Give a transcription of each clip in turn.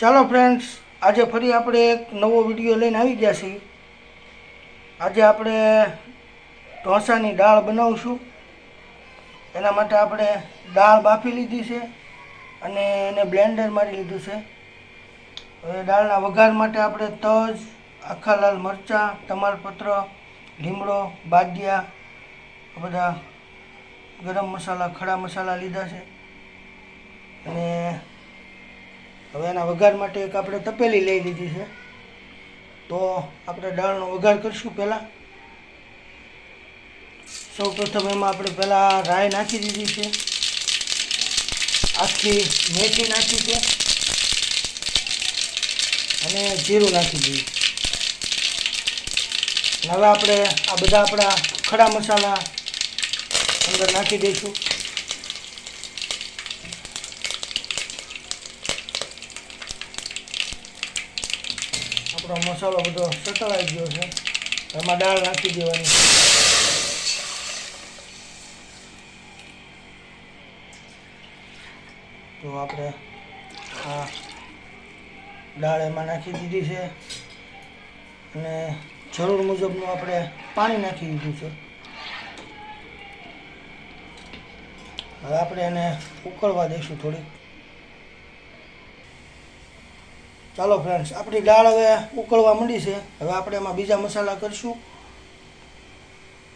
ચાલો ફ્રેન્ડ્સ, આજે ફરી આપણે એક નવો વિડીયો લઈને આવી ગયા છીએ। આજે આપણે ઢોસાની દાળ બનાવશું। એના માટે આપણે દાળ બાફી લીધી છે અને એને બ્લેન્ડર મારી લીધું છે। હવે દાળના વઘાર માટે આપણે તજ, આખા લાલ મરચાં, તમાલપત્ર, લીમડો, બાદિયા, આ બધા ગરમ મસાલા, ખડા મસાલા લીધા છે। અને હવે એના વઘાર માટે એક આપણે તપેલી લઈ લીધી છે। તો આપણે દાળનો વઘાર કરીશું। પહેલાં સૌપ્રથમ એમાં આપણે પહેલાં રાઈ નાખી દીધી છે, આખી મેથી નાખી છે અને જીરું નાખી દીધું। હવે આપણે આ બધા આપણા ખડા મસાલા અંદર નાખી દઈશું। આપણો મસાલો બધો સતળાઈ ગયો છે, એમાં દાળ નાખી દેવાની। તો આપણે આ દાળ એમાં નાખી દીધી છે અને જરૂર મુજબનું આપણે પાણી નાખી દીધું છે। હવે આપણે એને ઉકળવા દઈશું થોડીક। ચાલો ફ્રેન્ડ્સ, આપણી દાળ હવે ઉકળવા માંડી છે। હવે આપણે એમાં બીજા મસાલા કરીશું।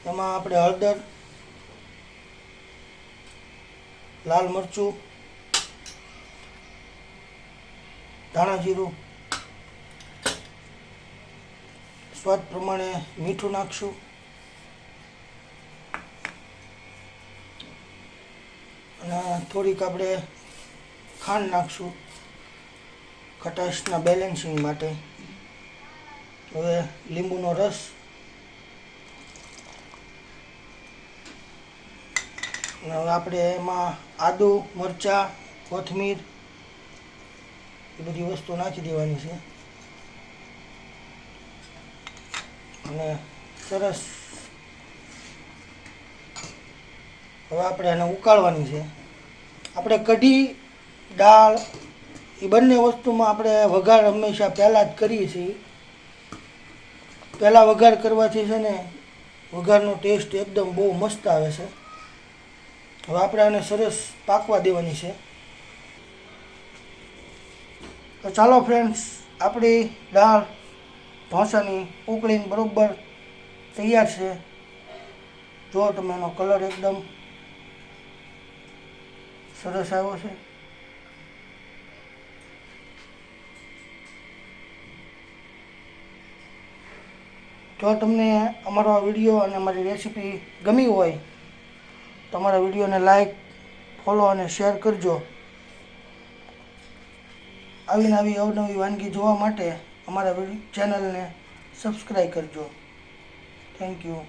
એમાં આપણે હળદર, લાલ મરચું, ધાણા જીરું, સ્વાદ પ્રમાણે મીઠું નાખશું અને થોડીક આપણે ખાંડ નાખશું ખટાશના બેલેન્સિંગ માટે। હવે લીંબુનો રસ, અને હવે આપણે એમાં આદુ, મરચાં, કોથમીર એ બધી વસ્તુ નાખી દેવાની છે અને સરસ હવે આપણે એને ઉકાળવાની છે। આપણે કઢી, દાળ એ બંને વસ્તુમાં આપણે વઘાર હંમેશા પહેલાં જ કરીએ છીએ। પહેલાં વઘાર કરવાથી છે ને વઘારનો ટેસ્ટ એકદમ બહુ મસ્ત આવે છે। હવે આપણે આને સરસ પાકવા દેવાની છે। તો ચાલો ફ્રેન્ડ્સ, આપણી દાળ ઢોસાની ઉકળીને બરાબર તૈયાર છે। જો તમે એનો કલર એકદમ સરસ આવ્યો છે। જો તમને અમારો આ વિડીયો અને અમારી રેસીપી ગમી હોય તો અમારા વિડીયોને લાઈક, ફોલો અને શેર કરજો। આવી નવી અવનવી વાનગી જોવા માટે અમારા ચેનલને સબસ્ક્રાઈબ કરજો। Thank you.